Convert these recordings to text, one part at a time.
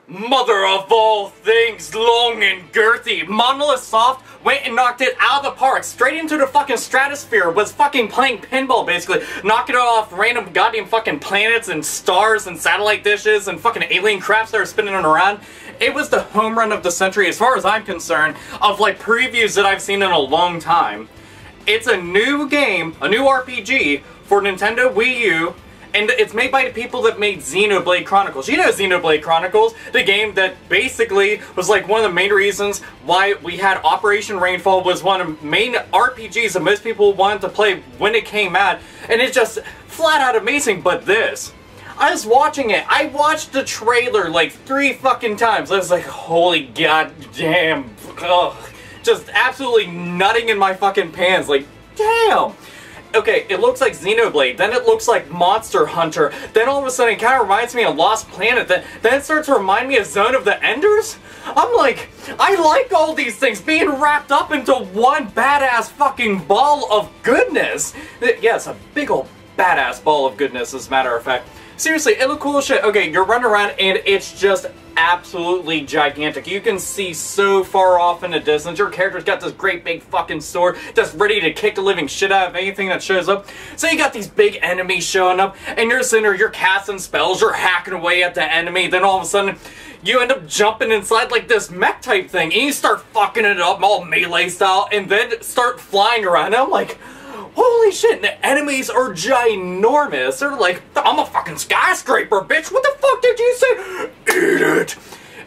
Mother of all things long and girthy, Monolith Soft went and knocked it out of the park, straight into the fucking stratosphere, was fucking playing pinball basically, knocking it off random goddamn fucking planets and stars and satellite dishes and fucking alien craps that are spinning around. It was the home run of the century as far as I'm concerned, of like previews that I've seen in a long time. It's a new game, a new RPG for Nintendo Wii U, and it's made by the people that made Xenoblade Chronicles. You know Xenoblade Chronicles, the game that basically was like one of the main reasons why we had Operation Rainfall, was one of the main RPGs that most people wanted to play when it came out, and it's just flat out amazing. But this, I was watching it, I watched the trailer like 3 fucking times. I was like, holy goddamn, ugh, just absolutely nutting in my fucking pants, like, damn! Okay, it looks like Xenoblade, then it looks like Monster Hunter, then all of a sudden it kind of reminds me of Lost Planet, then it starts to remind me of Zone of the Enders? I'm like, I like all these things being wrapped up into one badass fucking ball of goodness! Yes, a big ol' badass ball of goodness, as a matter of fact. Seriously, it looked cool as shit. Okay, you're running around and it's just absolutely gigantic. You can see so far off in the distance. Your character's got this great big fucking sword that's ready to kick the living shit out of anything that shows up. So you got these big enemies showing up and you're sitting there, you're casting spells, you're hacking away at the enemy, then all of a sudden you end up jumping inside like this mech type thing and you start fucking it up all melee style and then start flying around. And I'm like, holy shit, the enemies are ginormous. They're like, I'm a fucking skyscraper, bitch. What the fuck did you say? Eat it.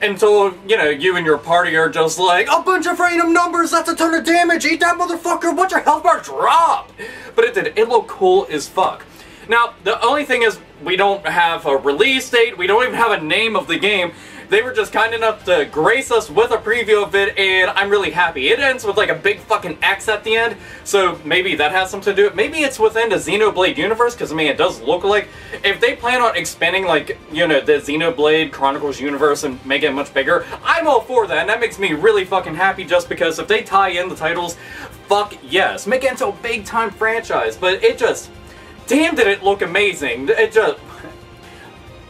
Until, you know, you and your party are just like, a bunch of random numbers, that's a ton of damage. Eat that motherfucker, watch your health bar drop. But it did. It looked cool as fuck. Now, the only thing is, we don't have a release date. We don't even have a name of the game. They were just kind enough to grace us with a preview of it, and I'm really happy. It ends with like a big fucking X at the end, so maybe that has something to do with it. Maybe it's within the Xenoblade universe, because I mean, it does look like, if they plan on expanding, like, you know, the Xenoblade Chronicles universe and make it much bigger, I'm all for that, and that makes me really fucking happy, just because if they tie in the titles, fuck yes. Make it into a big time franchise, but it just, damn did it look amazing. It just,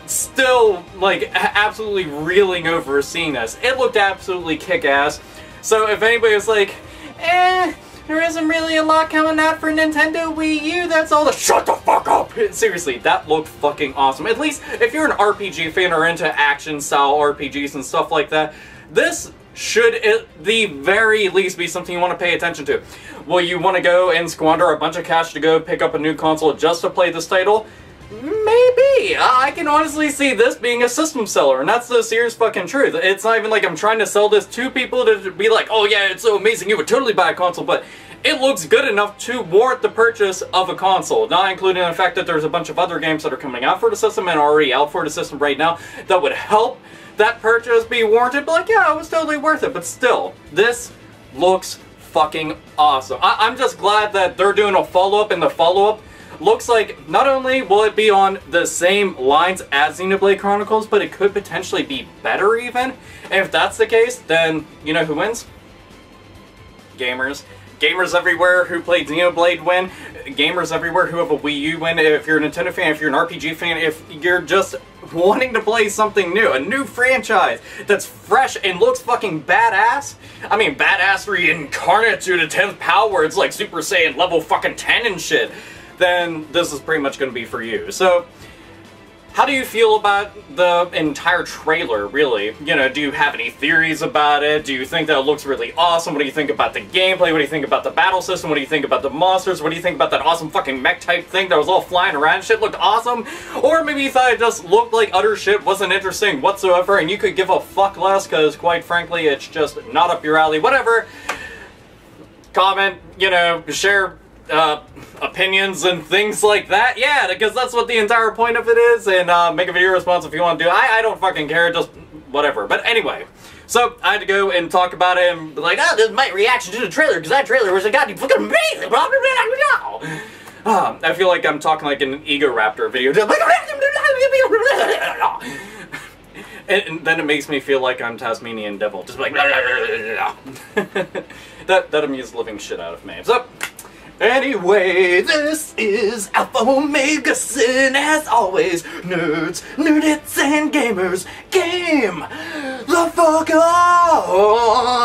still, like, absolutely reeling over seeing this. It looked absolutely kick-ass. So if anybody was like, there isn't really a lot coming out for Nintendo Wii U, that's all the— shut the fuck up! Seriously, that looked fucking awesome. At least, if you're an RPG fan or into action-style RPGs and stuff like that, this should at the very least be something you want to pay attention to. Will you want to go and squander a bunch of cash to go pick up a new console just to play this title? Maybe! I can honestly see this being a system seller, and that's the serious fucking truth. It's not even like I'm trying to sell this to people to be like, oh yeah, it's so amazing, you would totally buy a console, but it looks good enough to warrant the purchase of a console. Not including the fact that there's a bunch of other games that are coming out for the system and already out for the system right now that would help that purchase be warranted, but like, yeah, it was totally worth it. But still, this looks fucking awesome. I'm just glad that they're doing a follow-up, and the follow-up looks like not only will it be on the same lines as Xenoblade Chronicles, but it could potentially be better even. And if that's the case, then you know who wins? Gamers. Gamers everywhere who played Xenoblade win. Gamers everywhere who have a Wii U win. If you're a Nintendo fan, if you're an RPG fan, if you're just wanting to play something new, a new franchise that's fresh and looks fucking badass. I mean, badassery incarnate to the 10th power. It's like Super Saiyan level fucking 10 and shit. Then this is pretty much going to be for you. So, how do you feel about the entire trailer, really? You know, do you have any theories about it? Do you think that it looks really awesome? What do you think about the gameplay? What do you think about the battle system? What do you think about the monsters? What do you think about that awesome fucking mech type thing that was all flying around? Shit looked awesome? Or maybe you thought it just looked like utter shit, wasn't interesting whatsoever, and you could give a fuck less, because quite frankly, it's just not up your alley. Whatever. Comment, you know, share opinions and things like that. Yeah, because that's what the entire point of it is, and make a video response if you want to do. I don't fucking care, just whatever. But anyway, so I had to go and talk about it and be like, oh, this is my reaction to the trailer, because that trailer was a goddamn fucking amazing. I feel like I'm talking like an Ego Raptor video. And then it makes me feel like I'm Tasmanian Devil, just like that amused the living shit out of me. So Anyway, this is Alpha Omega Sin, as always. Nerds, nerdettes, and gamers, game the fuck on!